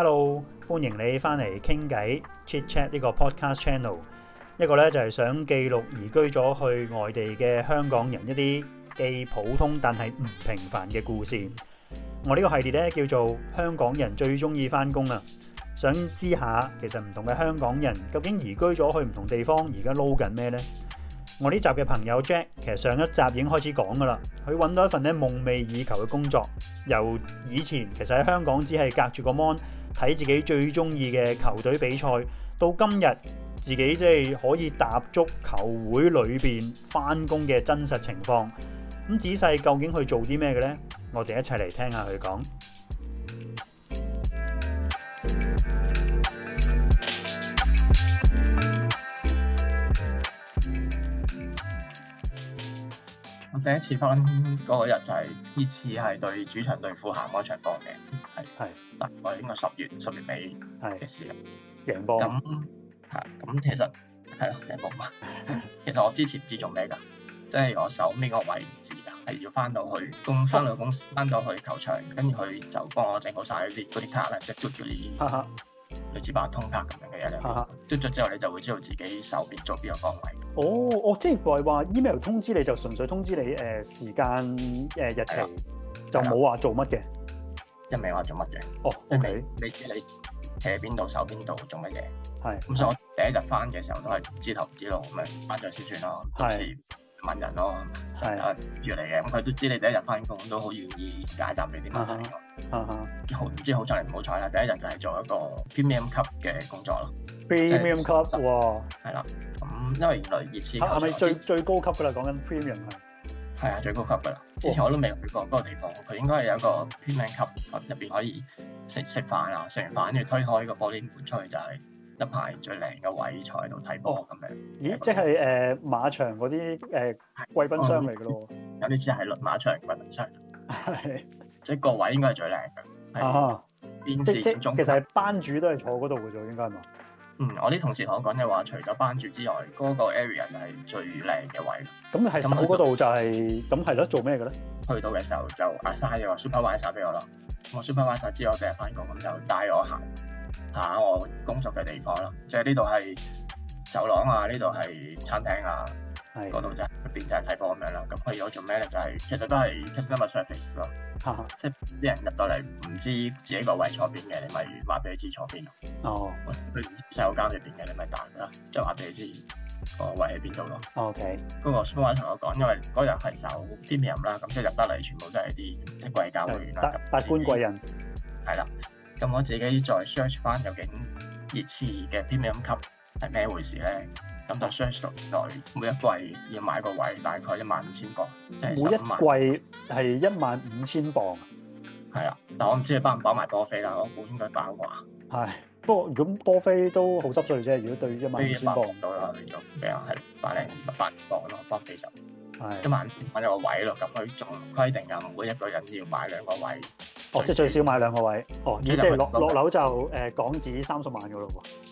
Hello，歡迎你翻嚟傾偈 Chit Chat 呢個 podcast channel。一個咧就係想記錄移居咗去外地嘅香港人一啲既普通但係唔平凡嘅故事。我呢個系列咧叫做香港人最中意翻工啊！想知下其實唔同嘅香港人究竟移居咗去唔同地方，而家撈緊咩呢？我呢集嘅朋友 Jack 其實上一集已經開始講噶啦，佢揾到一份咧夢寐以求嘅工作，由以前其實喺香港只係隔住個 mon 睇自己最中意嘅球隊比賽，到今日自己即係可以踏足球會裏邊翻工嘅真實情況。咁仔細究竟去做啲咩嘅呢？我哋一齊嚟聽下佢講。我第一次翻嗰日就係呢次係對主場對富咸嗰場波嘅，係大概應該10月尾嘅事啦。贏波咁其實係咯贏波嘛。其實我之前唔知做咩㗎，即係我手尾個位唔知㗎，係要翻到去公司翻到去球場，跟住佢就幫我整好晒嗰啲卡啦，即係嘟嗰啲類似八達通卡咁樣嘅嘢。嘟咗之後，你就會知道自己手邊做邊個崗位。即係話 email 通知你就純粹通知你時間日期，就冇話做乜嘅，一未話做乜嘅。OK，你知你企喺邊度，手邊度做乜嘢？係咁，所以我第一日翻嘅時候都係唔知頭唔知路咁樣翻咗先算咯。到時問人咯，成日住嚟嘅，咁佢都知你第一日翻工都好願意解答你啲問題咯。唔知好彩定唔好彩啦，第一日就係做一個 premium 級嘅工作咯。premium 級喎，係啦。咁因為原來熱刺係咪最高級噶啦？講緊 premium 係啊，最高級噶啦。之前我都未去過嗰個地方，佢應該係有一個 premium 級入邊可以食飯啊，食完飯跟住推開個玻璃門出去就係一排最靚嘅位坐喺度睇波咁樣。咦，即係馬場嗰啲貴賓箱嚟噶咯？有啲似係馬場貴賓箱，係即係個位應該係最靚嘅。即其實係班主都係坐嗰度嘅啫，應該係嘛？我啲同事同我講嘅話，除咗班主之外，嗰個 area 就係最靚嘅位。咁你係手嗰度就係咁係咯，做咩嘅咧？去到嘅時候就 assign 咗個 supervisor 俾我啦。我 supervisor 知我第日翻工，咁就帶我行下我工作嘅地方啦。即係呢度係走廊啊，呢度係餐廳啊，嗰度就係入邊就係睇波咁樣啦。咁去咗做咩咧？就係其實都係 customer service 咯。即係啲人入到嚟唔知自己個位坐邊嘅，你咪話俾佢知坐邊咯。或者佢唔知洗手間入邊嘅，你咪彈佢啦，即係話俾佢知個位喺邊度咯。OK，嗰個 supervisor 同我講，因為嗰日係守 premium 啦，咁即係入得嚟全部都係啲即係貴價會員啦，達官貴人。係啦，咁我自己再 search 翻究竟熱刺嘅 premium 級係咩回事咧？咁就 search 到每一季要買個位大概15,000磅，每一季係15,000磅。係啊，但我唔知你包唔包埋波飛啦，我估應該包啩。係，不過如果波飛都好濕碎啫。如果對15,000磅到啦，你做咩啊？係800磅咯，波飛就係15,000磅有個位咯。咁佢仲規定啊，每一個人要買2個位。即係最少買2個位。即係落樓就港紙30萬噶咯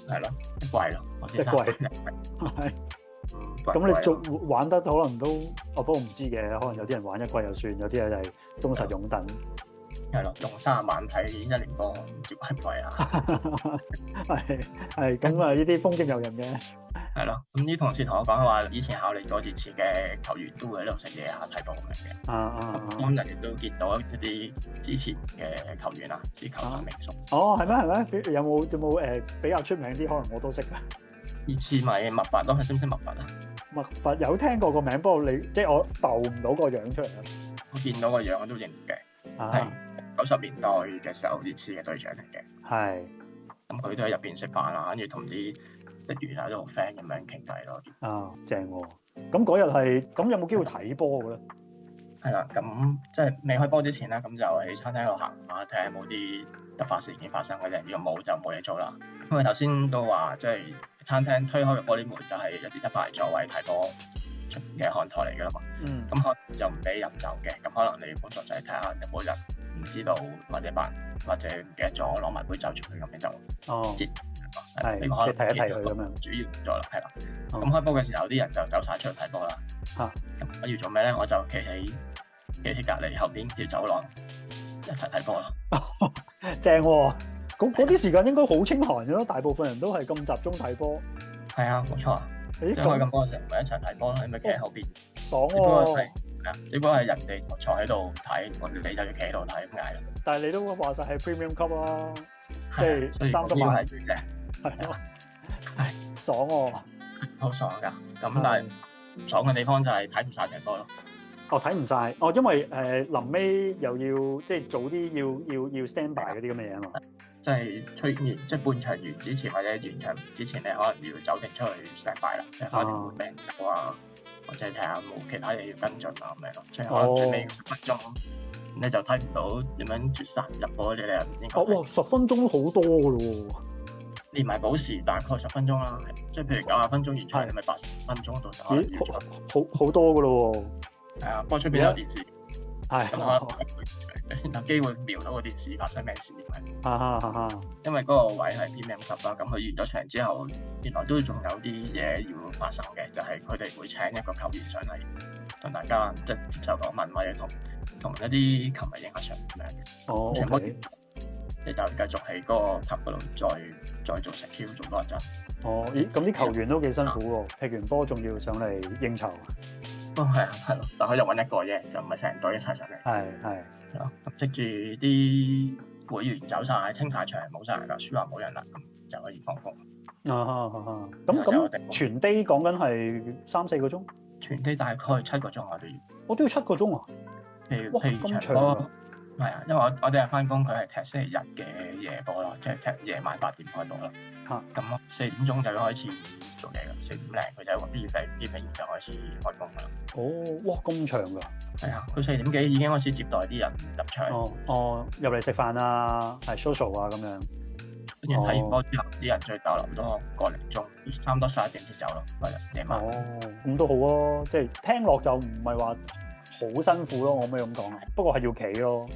喎。係咯，貴咯，一貴。係。咁你做玩得可能都，不過唔知嘅，可能有啲人玩一季就算，有啲人就係忠實擁躉。係咯，用30萬睇一年波，唔知貴唔貴啊？係咁啊！呢啲風景遊人嘅。係咯，咁啲同事同我講話，以前考慮過熱刺嘅球員都會喺度食嘢啊、睇波咁樣嘅。當日亦都見到一啲之前嘅球員啊，啲球員名宿。係咩？有冇比較出名啲？可能我都識㗎。熱刺咪麥拔咯，識唔識麥拔啊？麥拔有聽過個名，不過即係我浮唔到個樣出嚟啦。我見到個樣我都認嘅，係90年代嘅時候熱刺嘅隊長嚟嘅。係。咁佢都喺入邊食飯啊，跟住同啲職員啊都好 friend 咁樣傾偈咯。正喎！咁嗰日咁有冇機會睇波嘅咧？係啦，咁即係未開波之前咧，咁就喺餐廳度行下，睇下有冇啲突發事件發生嘅啫。如果冇就冇嘢做啦。因為頭先都話即係餐廳推開嘅玻璃門就係一排座位睇波出嘅看台嚟㗎啦嘛。咁可能就唔俾飲酒嘅，咁可能你工作就係睇下有冇人唔知道或者唔記得咗攞埋杯酒出去咁樣就接。係呢個可能睇一睇佢咁樣。主要工作啦，係啦。咁開波嘅時候啲人就走晒出去睇波啦。咁我要做咩咧？我就企喺隔離後邊條走廊一齊睇波咯。正喎！嗰啲時間應該好清閒嘅咯，大部分人都係咁集中睇波。係啊，冇錯啊，誒即係開咁波嘅時候，咪一齊睇波咯，你咪企喺後邊。爽只不過喎！係只不過係人哋坐喺度睇，你就要企喺度睇咁解咯。但係你都話晒係 Premium 級啦，即係係30萬，係嘅，係咯，係爽喎！好爽㗎。咁但係唔爽嘅地方就係睇唔晒場波咯。哦，睇唔晒，哦，因為臨尾又要即係早啲要 stand by 嗰啲咁嘅嘢啊嘛。即係吹完，即係半場完之前或者完場之前，你可能要走定出去 stand by 啦，即係可能會俾人走啊，或者睇下有冇其他嘢要跟進啊咁樣咯。即係可能最尾10分鐘，你就睇唔到點樣絕殺入波嗰啲，你又唔應該。哇，10分鐘好多㗎咯喎！連埋補時大概10分鐘啦，即係譬如90分鐘完場，你咪80分鐘到就可能要出。好多㗎咯喎！係啊，不過出邊有電視，係咁可能有機會瞄到個電視發生咩事。因為嗰個位係 PM 級啦，咁佢完咗場之後，原來都仲有啲嘢要發生嘅，就係佢哋會請一個球員上嚟同大家即係接受訪問，或者同一啲球迷影下相咁樣嘅。哦，OK。你就繼續喺嗰個級嗰度再做secure做多一陣。哦，咦，咁啲球員都幾辛苦喎，踢完波仲要上嚟應酬。哦，係啊，係咯，但佢就揾一個啫，就唔係成隊一齊上嚟。係。咁藉住啲會員走晒，清晒場，冇晒人啦，輸話冇人啦，咁就可以放工。咁全 day 講緊係3-4個鐘。全 day 大概7個鐘我哋要。我都要7個鐘啊！譬如咁長波，係啊，因為我哋係翻工，佢係踢星期日嘅夜波咯，即係踢夜晚8點開波啦。咁4點鐘就要開始做嘢㗎，4點零佢就有個 briefing 完就開始開工㗎啦。哦，哇，咁長㗎！係啊，佢4點幾已經開始接待啲人入場。入嚟食飯啊，係 social 啊咁樣。跟住睇完波之後，啲人再逗留多個零鐘，差唔多11點先走咯。係啊，夜晚。咁都好啊，即係聽落就唔係話好辛苦咯，我可唔可以咁講啊？不過係要企咯。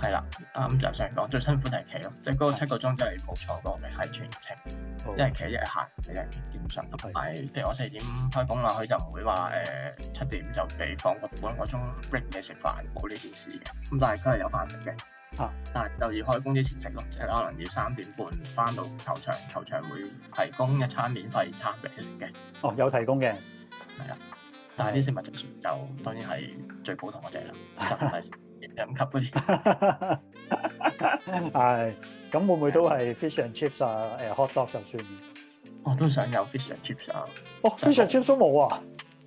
係啦，啱就想講最辛苦就係企咯，即係嗰個7個鐘真係冇錯過嘅，係全程，一係企一係行嘅，基本上同埋譬如我4點開工啦，佢就唔會話7點就俾放個半個鐘 break 你食飯，冇呢件事嘅。咁但係佢係有飯食嘅，但係就要開工之前食咯，即係可能要3點半翻到球場，球場會提供一餐免費餐俾你食嘅。哦，有提供嘅，係啊，但係啲食物質素就當然係最普通嗰隻啦，就唔係飲級嗰啲。係，咁會唔會都係 fish and chips 啊？hot dog 就算。我都想有 fish and chips 啊。哦，fish and chips 都冇啊？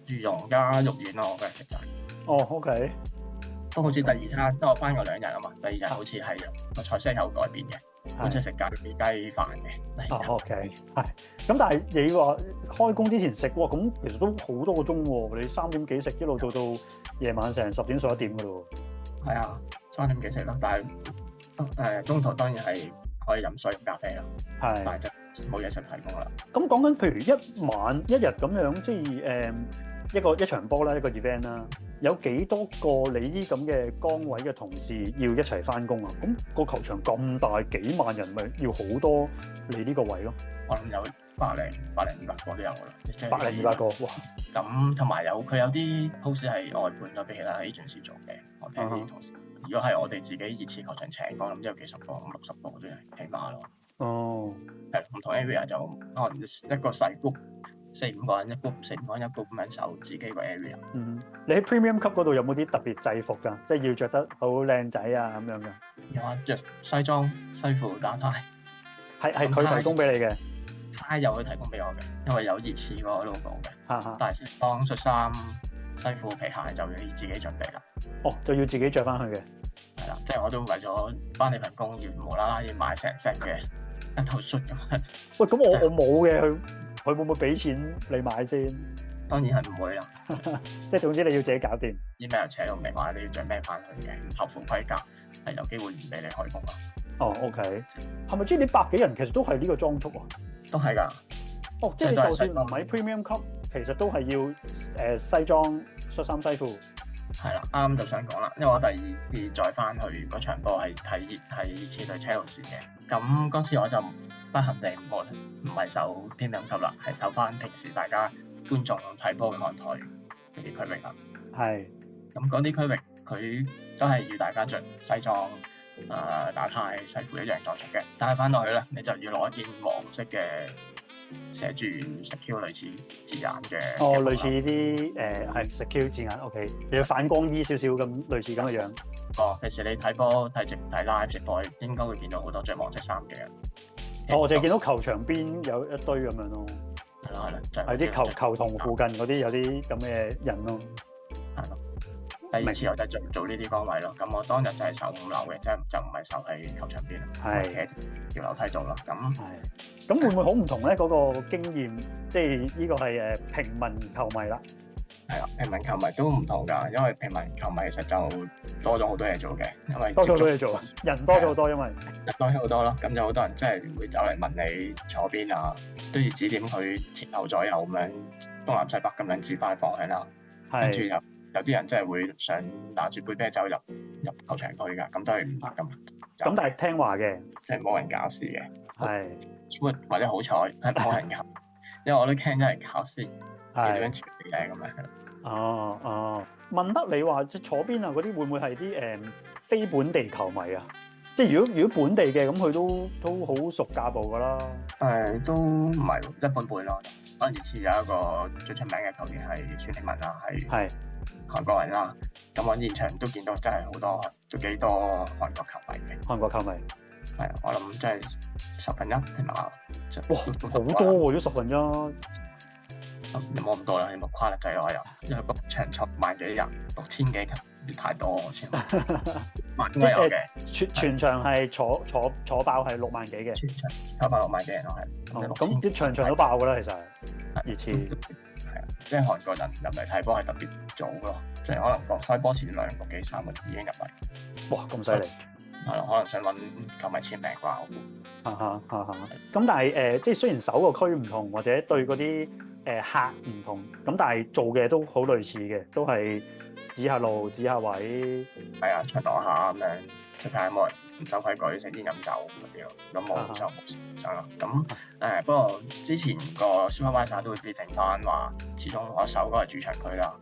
魚蓉加肉丸咯，我嗰日食就係。哦，OK。不過好似第二餐，因為我翻過2日啊嘛，第2日好似係個菜式有改變嘅，好似食雞飯嘅。OK，係。咁但係你話開工之前食喎，咁其實都好多個鐘喎。你3點幾食，一路做到夜晚成10點11點㗎咯喎。係啊，3點幾食咯，但係中途當然係可以飲水飲咖啡咯。係。但係就冇嘢食提供啦。咁講緊譬如一晚一日咁樣，即係一場波啦，一個 event 啦，有幾多個你呢咁嘅崗位嘅同事要一齊翻工啊？咁個球場咁大，幾萬人咪要好多你呢個位咯？我諗有100-200個都有噶啦，100-200個，哇！咁同埋佢有啲 post 係外判咗俾其他 agency 做嘅，我聽啲同事。如果係我哋自己熱刺球場請，我諗都有幾十個，60個都係起碼咯。哦，係唔同 area 就可能一個細 group。4-5個人一 group，4-5個人一 group 咁樣守自己個 area。你喺 premium 級嗰度有冇啲特別制服㗎？即係要着得好靚仔啊咁樣㗎？有啊，着西裝、西褲、打呔。係佢提供俾你嘅。呔有佢提供俾我嘅，因為有熱刺個 logo 嘅。但係西裝、恤衫、西褲、皮鞋就要自己準備啦。哦，就要自己着翻去嘅。係啦，即係我都為咗翻你份工，要無啦啦要買成 set 嘅一套恤咁樣。喂，咁我冇嘅佢會唔會俾錢你買先？當然係唔會啦。即係總之你要自己搞掂。email 扯到明話你要着咩翻去嘅，唔合乎規格係有機會唔俾你開工咯。哦 ，OK。係咪即係你100幾人其實都係呢個裝束啊？都係㗎。哦，即係你就算唔喺 premium 級，其實都係要西裝、恤衫、西褲。係啦，啱就想講啦，因為我第2次再翻去嗰場波係睇熱刺對車路士嘅。咁嗰次我就不幸地唔係守premium級啦，係守翻平時大家觀眾睇波嘅看台嗰啲區域啦。係。咁嗰啲區域佢都係要大家着西裝，打呔西褲一樣裝着嘅，帶翻落去咧，你就要攞一件黃色嘅寫住 secure 類似字眼嘅。哦，類似啲係 secure 字眼 ，OK， 你要反光衣少少咁，類似咁嘅樣。哦，平時你睇波睇live 直播，應該會見到好多着黃色衫嘅人。我淨係見到球場邊有一堆咁樣咯。係啦，係啲球童附近嗰啲有啲咁嘅人咯。係咯。第二次我就做呢啲崗位咯。咁我當日就係守5樓嘅，即係就唔係守喺球場邊，係企喺條樓梯度咯。咁會唔會好唔同咧？嗰個經驗，即係呢個係平民球迷啦。係啦，平民球迷都唔同㗎，因為平民球迷其實就多咗好多嘢做嘅，因為多咗好多嘢做，人多咗好多，因為人多咗好多咯。咁有好多人真係會走嚟問你坐邊啊，都要指點佢前後左右咁樣東南西北咁樣指翻方向啦。跟住有啲人真係會想拿住杯啤酒入球場區㗎，咁都係唔得㗎嘛。咁但係聽話嘅，即係冇人搞事嘅。係，或者好彩係冇人搞，因為我都驚有人搞事，點樣處理咧咁樣。哦，問得你話即係坐邊啊嗰啲會唔會係啲非本地球迷啊？即係如果本地嘅咁，佢都好熟架步㗎啦。都唔係一般般咯。嗰陣時有一個最出名嘅球員係孫興慜啦，係韓國人啦。咁我現場都見到真係好多，都幾多韓國球迷嘅。韓國球迷係啊，我諗真係1/10係嘛？哇，好多喎，都1/10。冇咁多啦，你咪誇得滯咯又，因為個場坐萬幾人，6000幾人，太多我先。應該有嘅，全場係坐爆係6萬幾嘅。全場坐爆6萬幾人咯，係。咁啲場都爆㗎啦，其實熱刺。係啊，即係韓國人入嚟睇波係特別早咯，即係可能開波前2個幾3個已經入嚟。哇，咁犀利！係咯，可能想揾球迷簽名啩。咁但係即係雖然守個區唔同，或者對嗰啲客唔同，咁但係做嘅都好類似嘅，都係指下路、指下位。係啊，巡邏下咁樣，即係睇下有冇人唔守規矩、食煙飲酒嗰啲咯。咁我就冇上啦。咁不過之前個 supervisor 都會必定翻話，始終我守嗰個主場區啦。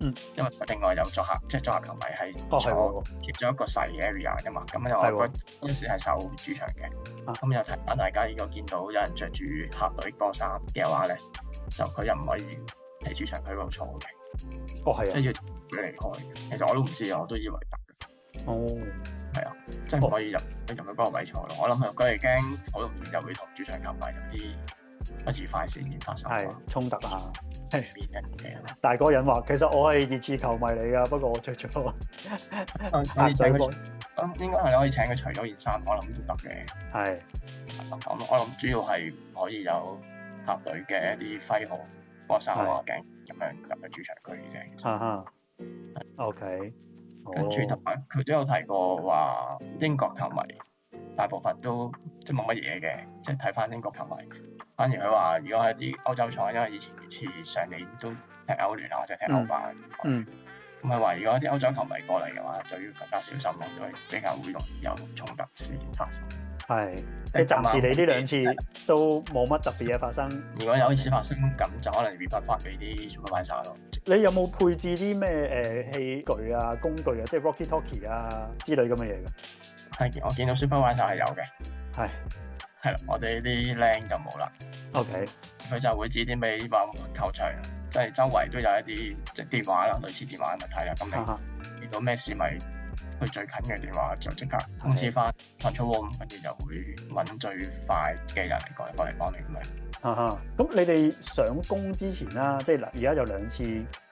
因為另外有作客，即係作客球迷係坐貼咗一個細嘅 area 㗎嘛。咁又我嗰陣時係守主場嘅。咁又提翻大家，如果見到有人着住客隊波衫嘅話咧，就佢又唔可以喺主場區嗰度坐嘅。係啊，即係要佢離開。其實我都唔知啊，我都以為得嘅。係啊，即係唔可以入去嗰個位坐咯。我諗佢哋驚好容易就會同主場球迷有啲不愉快事件發生，衝突啊。大個人話：其實我係熱刺球迷嚟㗎，不過我着咗客隊波。應該係可以請佢除咗件衫，我諗都得嘅。係。我諗主要係可以有客隊嘅一啲徽號、波衫啊、鏡咁樣入去主場區嘅。OK。跟住同埋佢都有提過話，英國球迷大部分都即係冇乜嘢嘅，即係睇翻英國球迷。反而佢話，如果係啲歐洲賽，因為以前熱刺上年都踢歐聯啊，或者踢歐霸。咁佢話，如果啲歐洲球迷過嚟嘅話，就要更加小心咯，因為比較會容易有衝突事件發生。係，你暫時你呢2次都冇乜特別嘢發生。如果有一次發生，咁就可能 report 翻俾啲 supervisor 咯。你有冇配置啲咩器具啊、工具啊，即係 walkie talkie 啊之類咁嘅嘢㗎？係，我見到 supervisor 係有嘅。係啦，我哋啲靚就冇啦。OK，佢就會指點俾話球場，即係周圍都有一啲即係電話啦，類似電話嘅問題啦。咁你遇到咩事咪去最近嘅電話就即刻通知翻 control room，跟住就會揾最快嘅人嚟過嚟幫你咁樣。咁你哋上工之前啦，即係嗱，而家有2次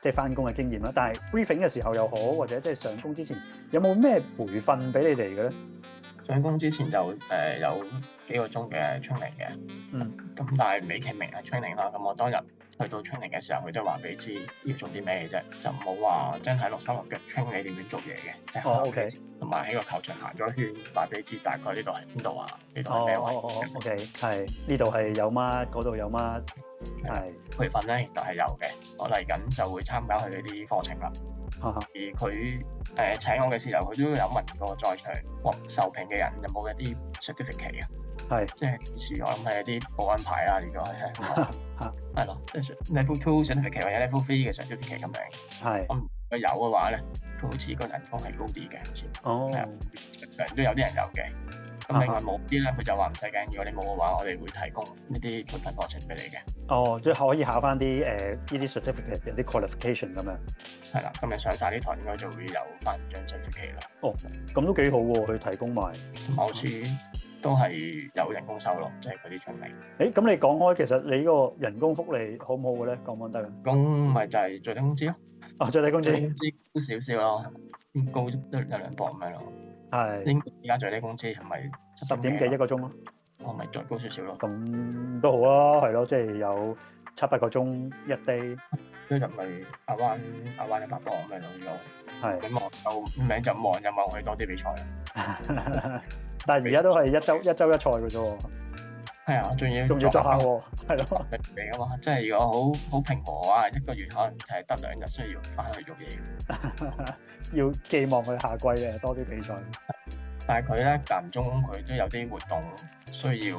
即係翻工嘅經驗啦。但係 briefing 嘅時候又好，或者即係上工之前，有冇咩培訓俾你哋嘅咧？上工之前就有幾個鐘嘅 training 嘅，咁但係未傾明係 training 啦。咁我當日去到 training 嘅時候，佢都話俾你知要做啲咩嘅啫，就唔好話真係落手落腳 train 你點樣做嘢嘅，即係 OK。同埋喺個球場行咗一圈，話俾你知大概呢度係邊度啊，呢度係咩位。OK， 係呢度係有乜，嗰度有乜，係培訓咧，亦都係有嘅。我嚟緊就會參加佢呢啲課程啦。而佢請我嘅時候，佢都有問過在場受聘嘅人有冇一啲 certificate 啊，係即係似我諗係一啲保安牌啦，呢個係咯，即係 level 2 certificate 或者 level 3嘅 certificate 咁樣。係咁佢有嘅話咧，佢好似個人工係高啲嘅，好似哦係啊，都有啲人有嘅。咁另外冇啲咧，佢就話唔使驚，如果你冇嘅話，我哋會提供呢啲培訓課程俾你嘅。哦，即係可以考翻啲呢啲 certificate 有啲 qualification 咁樣。係啦，咁你上晒呢堂應該就會有翻張 certificate 啦。哦，咁都幾好喎，佢提供埋。同埋好似都係有人工收咯，即係嗰啲獎勵。咁你講開，其實你個人工福利好唔好嘅咧？講唔講得啊？咁咪就係最低工資咯。哦，最低工資。最低工資高少少咯，高1-2磅咁樣咯。係。應該而家最低工資係咪10點幾一個鐘咯？我咪再高少少咯。咁都好啊，係咯，即係有7-8個鐘一 day。一日咪亞灣100磅咁樣咯，要。係。你望就名就望去多啲比賽啦。但係而家都係一週一賽嘅啫喎。係啊，仲要作下喎，係咯。嚟啊嘛，即係如果好平和嘅話，一個月可能係得2日需要翻去做嘢。要寄望佢下季嘅多啲比賽。但係佢咧間唔中佢都有啲活動需要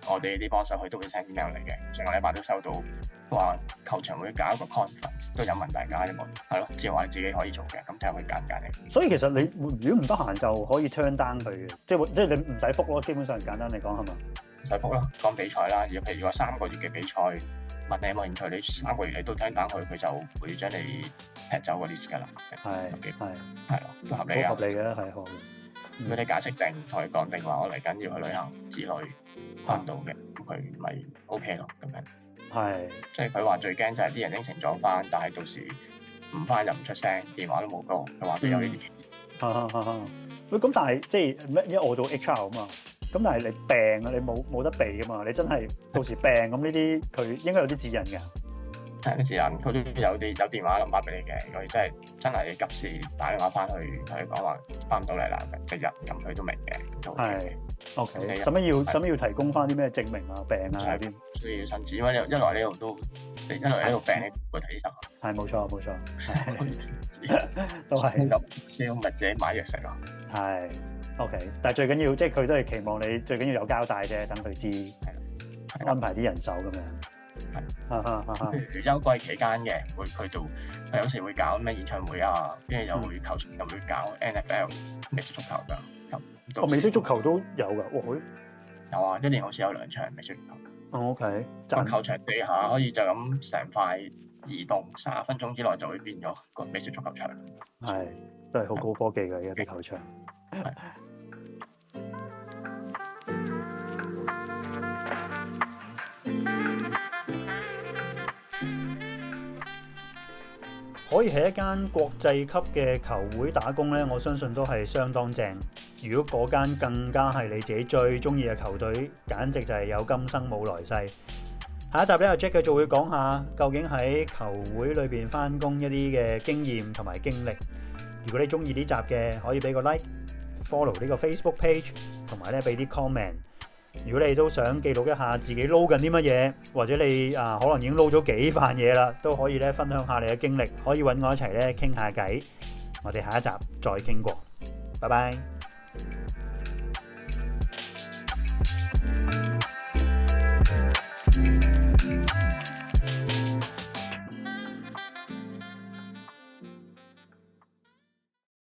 我哋啲幫手，佢都會 send email 嚟嘅。上個禮拜都收到話球場會搞一個 conference， 都有問大家有冇係咯，只係話你自己可以做嘅，咁睇下佢揀唔揀你。所以其實你如果唔得閒就可以 turn down 佢嘅，即係你唔使覆咯，基本上簡單嚟講係嘛？唔使覆啦，講比賽啦。如果譬如話3個月嘅比賽，問你有冇興趣，你3個月你都 turn down佢，佢就會將你踢走個 list 㗎啦。係咯，都合理啊。好合理嘅，係好。如果你解釋定同佢講定話，我嚟緊要去旅行之類翻到嘅，咁佢咪 OK 咯咁樣。係。即係佢話最驚就係啲人應承咗翻，但係到時唔翻又唔出聲，電話都冇高，佢話都有呢啲情況。喂，咁但係即係咩？因為我做 HR 啊嘛，咁但係你病啊，你冇得避啊嘛，你真係到時病咁呢啲，佢應該有啲指引㗎。係啲指引，佢都有電話 number 俾你嘅。如果真係急事打電話翻去同佢講話翻唔到嚟啦，即日咁佢都明嘅。係 OK。使乜要提供翻啲咩證明啊、病啊嗰啲？需要甚至因為一來呢度都，一來呢度病你會睇醫生。係冇錯，都係。燒咪自己買藥食咯。係 OK， 但係最緊要即係佢都係期望你最緊要有交代啫，等佢知安排啲人手咁樣。譬如休季期間嘅，會去到有時會搞咩演唱會啊，跟住又會球場又會搞 NFL 美式足球㗎。咁美式足球都有㗎，哇！有啊，一年好似有2場美式足球。OK。個球場地下可以就咁成塊移動，30分鐘之內就會變咗個美式足球場。係，都係好高科技嘅而家啲球場。可以喺一間國際級嘅球會打工呢，我相信都係相當正。如果嗰間更加係你自己最中意嘅球隊，簡直就係有今生冇來世。下一集咧，阿 Jack 就會講下究竟喺球會裏邊返工一啲嘅經驗同埋經歷。如果你中意呢集嘅，可以俾個 like、follow 呢個 Facebook page， 同埋咧俾啲 comment。如果你都想記錄一下自己撈緊啲乜嘢，或者你可能已經撈咗幾飯嘢啦，都可以咧分享下你嘅經歷，可以揾我一齊咧傾下偈。我哋下一集再傾過，拜拜。